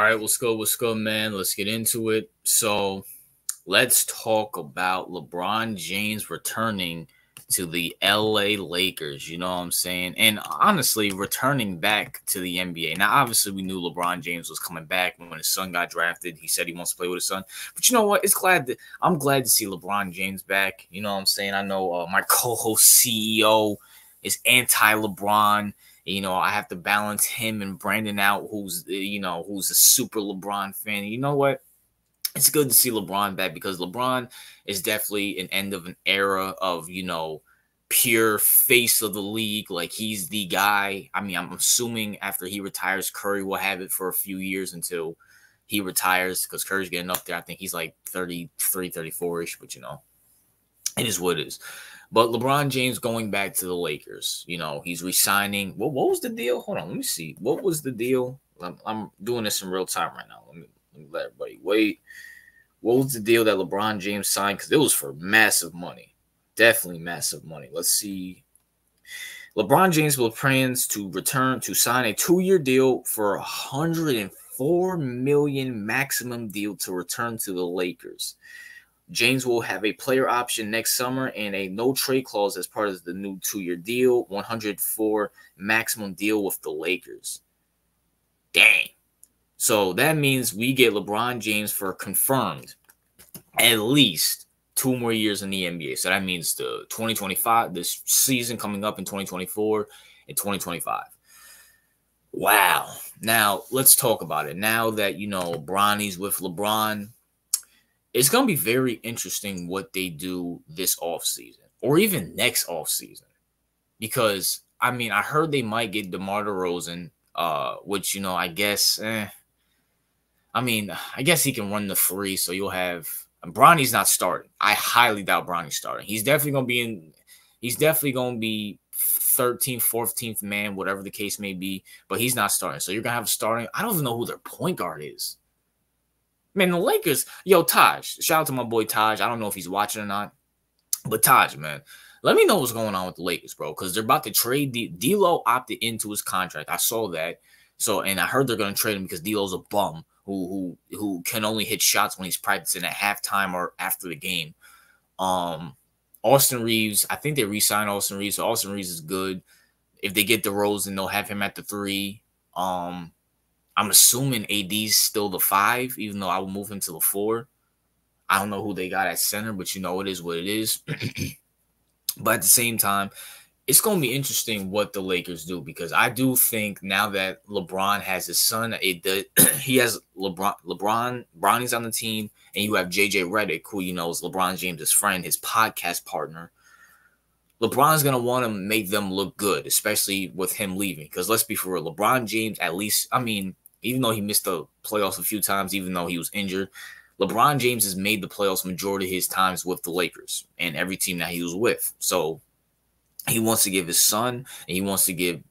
right, what's good, man? Let's get into it. So let's talk about LeBron James returning to the LA Lakers. You know what I'm saying? And honestly, returning back to the NBA. Now, obviously, we knew LeBron James was coming back when his son got drafted. He said he wants to play with his son. But you know what? I'm glad to see LeBron James back. You know what I'm saying? I know my co-host CEO is anti-LeBron. You know, I have to balance him and Brandon out, who's a super LeBron fan. You know what? It's good to see LeBron back because LeBron is definitely an end of an era of, pure face of the league. Like, he's the guy. I mean, I'm assuming after he retires, Curry will have it for a few years until he retires because Curry's getting up there. I think he's like 33, 34-ish, but, it is what it is. But LeBron James going back to the Lakers, he's resigning. What was the deal? Hold on, let me see. What was the deal? I'm doing this in real time right now. Let me let everybody wait. What was the deal that LeBron James signed? Because it was for massive money. Definitely massive money. Let's see. LeBron James will plans to return to sign a 2-year deal for $104 million maximum deal to return to the Lakers. James will have a player option next summer and a no-trade clause as part of the new 2-year deal, 104 maximum deal with the Lakers. Dang. So that means we get LeBron James for confirmed at least 2 more years in the NBA. So that means the 2025, this season coming up in 2024 and 2025. Wow. Now, let's talk about it. Now that, Bronny's with LeBron, it's going to be very interesting what they do this offseason or even next offseason. Because, I mean, I heard they might get DeMar DeRozan, which, I guess, I guess he can run the 3, so you'll have Bronny's not starting. I highly doubt Bronny's starting. He's definitely going to be 13th, 14th man, whatever the case may be, but he's not starting. So you're going to have a starting. I don't even know who their point guard is. Man, the Lakers, Taj, shout out to my boy Taj. I don't know if he's watching or not, but Taj, man, let me know what's going on with the Lakers, bro, because they're about to trade D'Lo opted into his contract. I saw that. So, and I heard they're going to trade him because D'Lo's a bum who can only hit shots when he's practicing at halftime or after the game. Austin Reeves, I think they re-signed Austin Reeves, so Austin Reeves is good. If they get DeRozan, they'll have him at the 3. I'm assuming AD's still the 5, even though I will move him to the 4. I don't know who they got at center, but it is what it is. But at the same time, it's going to be interesting what the Lakers do because I do think now that LeBron has his son, he has Bronny's on the team, and you have JJ Redick, who is LeBron James' friend, his podcast partner. LeBron's going to want to make them look good, especially with him leaving. Because let's be for real, LeBron James, at least, even though he missed the playoffs a few times, even though he was injured, LeBron James has made the playoffs majority of his times with the Lakers and every team that he was with. So he wants to give his son and he wants to give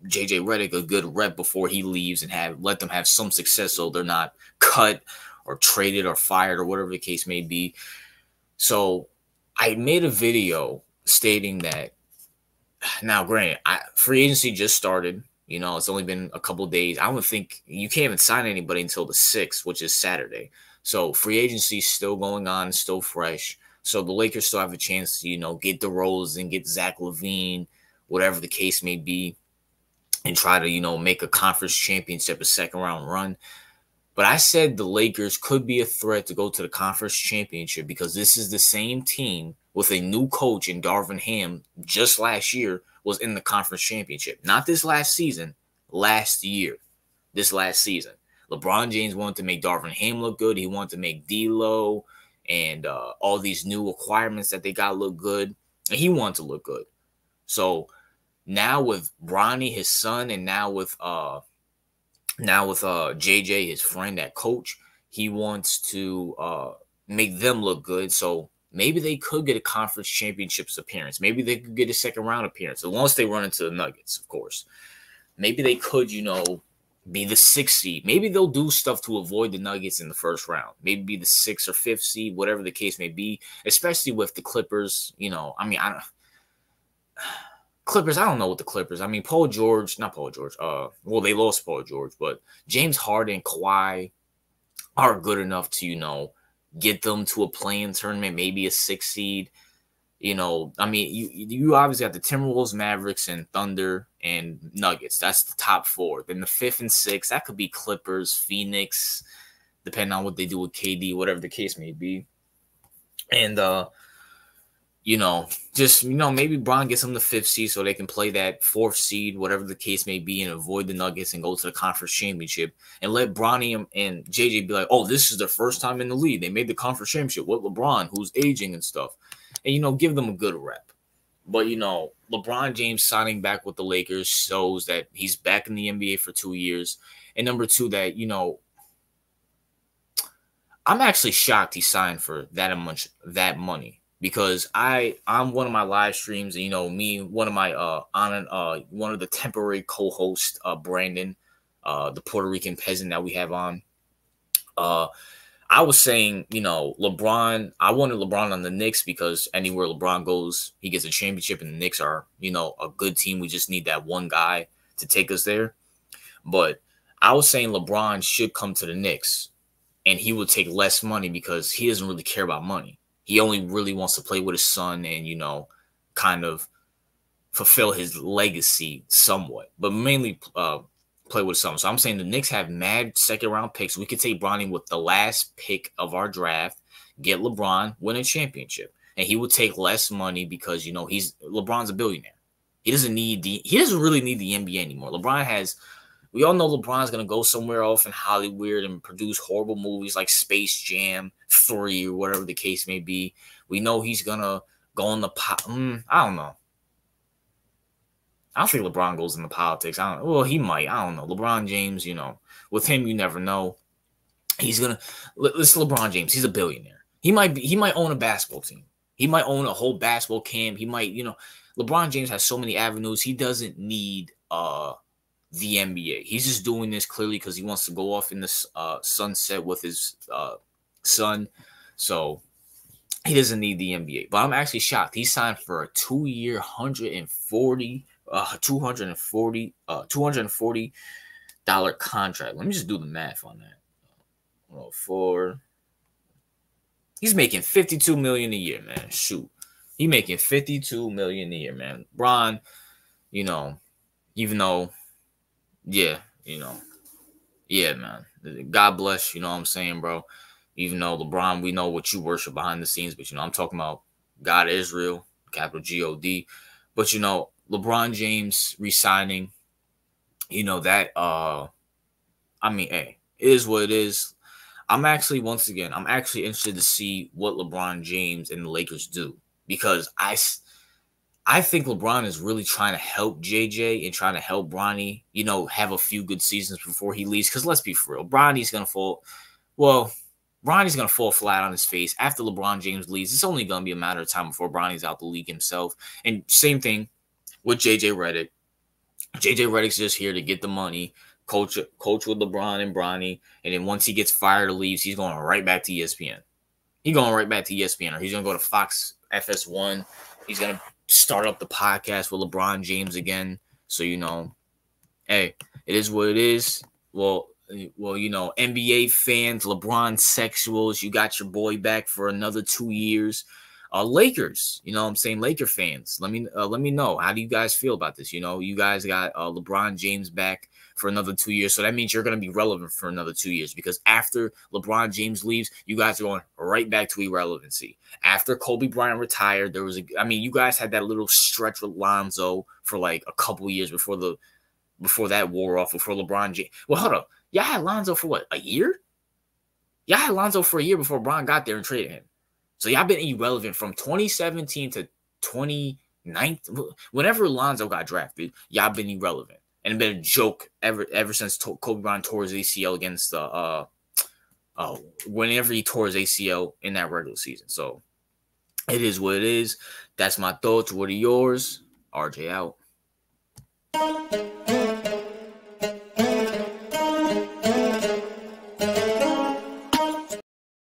JJ Redick a good rep before he leaves and let them have some success so they're not cut or traded or fired or whatever the case may be. So I made a video stating that now, granted, free agency just started. It's only been a couple of days. I don't think you can't even sign anybody until the 6th, which is Saturday. So free agency is still going on, still fresh. So the Lakers still have a chance to, get DeRozan, get Zach LaVine, whatever the case may be, and try to, make a conference championship, a second-round run. But I said the Lakers could be a threat to go to the conference championship because this is the same team with a new coach in Darvin Ham just last year was in the conference championship. Not this last season, last year, this last season. LeBron James wanted to make Darvin Ham look good. He wanted to make D'Lo and all these new acquirements that they got look good. And he wanted to look good. So now with Bronny, his son, and now with JJ, his friend, that coach, he wants to make them look good. So maybe they could get a conference championships appearance. Maybe they could get a second-round appearance, once they run into the Nuggets, of course. Maybe they could, be the 6th seed. Maybe they'll do stuff to avoid the Nuggets in the first round. Maybe be the 6th or 5th seed, whatever the case may be, especially with the Clippers. Clippers Clippers, I don't know what the Clippers. I mean, not Paul George. Well, they lost Paul George, but James Harden, Kawhi are good enough to, get them to a play-in tournament, maybe a 6 seed. I mean, you obviously got the Timberwolves, Mavericks, and Thunder and Nuggets. That's the top 4. Then the 5th and 6th, that could be Clippers, Phoenix, depending on what they do with KD, whatever the case may be. And maybe Bron gets them the 5th seed so they can play that 4th seed, whatever the case may be, and avoid the Nuggets and go to the conference championship, and let Bronny and JJ be like, oh, this is their first time in the league. They made the conference championship with LeBron, who's aging and stuff, and, give them a good rep. But, LeBron James signing back with the Lakers shows that he's back in the NBA for 2 years. And number 2, that, I'm actually shocked he signed for that money. Because I'm one of my live streams, and one of my one of the temporary co-hosts, Brandon, the Puerto Rican peasant that we have on. I was saying, LeBron. I wanted LeBron on the Knicks because anywhere LeBron goes, he gets a championship, and the Knicks are, a good team. We just need that one guy to take us there. But I was saying LeBron should come to the Knicks, and he would take less money because he doesn't really care about money. He only really wants to play with his son and, kind of fulfill his legacy somewhat, but mainly play with his son. So I'm saying the Knicks have mad 2nd-round picks. We could take Bronny with the last pick of our draft, get LeBron, win a championship, and he would take less money because, LeBron's a billionaire. He doesn't really need the NBA anymore. We all know LeBron's going to go somewhere off in Hollywood and produce horrible movies like Space Jam 3 or whatever the case may be. We know he's going to go in the I don't know. I don't think LeBron goes into politics. He might. I don't know. LeBron James, with him, you never know. He's going to – listen, LeBron James, he's a billionaire. He might own a basketball team. He might own a whole basketball camp. He might, LeBron James has so many avenues. He doesn't need the NBA. He's just doing this clearly because he wants to go off in the sunset with his son. So he doesn't need the NBA. But I'm actually shocked. He signed for a 2-year, $240 contract. Let me just do the math on that. He's making $52 million a year, man. Shoot. He's making $52 million a year, man. Bron, even though yeah, man. God bless, you know what I'm saying, bro? Even though LeBron, we know what you worship behind the scenes, but, I'm talking about God Israel, capital G-O-D. But, LeBron James resigning, that, hey, it is what it is. I'm actually interested to see what LeBron James and the Lakers do because I think LeBron is really trying to help JJ and trying to help Bronny, have a few good seasons before he leaves. Because let's be for real, Bronny's going to fall flat on his face after LeBron James leaves. It's only going to be a matter of time before Bronny's out the league himself. And same thing with JJ Redick. JJ Redick's just here to get the money, coach with LeBron and Bronny. And then once he gets fired or leaves, he's going right back to ESPN. He's going right back to ESPN, or he's going to go to Fox FS1. He's going to start up the podcast with LeBron James again. So, hey, it is what it is. Well, NBA fans, LeBron sexuals, you got your boy back for another 2 years. Lakers, Laker fans, let me know. How do you guys feel about this? You guys got LeBron James back for another 2 years. So that means you're going to be relevant for another 2 years because after LeBron James leaves, you guys are going right back to irrelevancy. After Kobe Bryant retired, you guys had that little stretch with Lonzo for like a couple years before that wore off, before LeBron James. Well, hold up. Y'all had Lonzo for what, a year? Y'all had Lonzo for a year before Bron got there and traded him. So y'all been irrelevant from 2017 to 2019. Whenever Lonzo got drafted, y'all been irrelevant. And it's been a joke ever since Kobe Bryant tore his ACL against whenever he tore his ACL in that regular season. So it is what it is. That's my thoughts. What are yours? RJ out.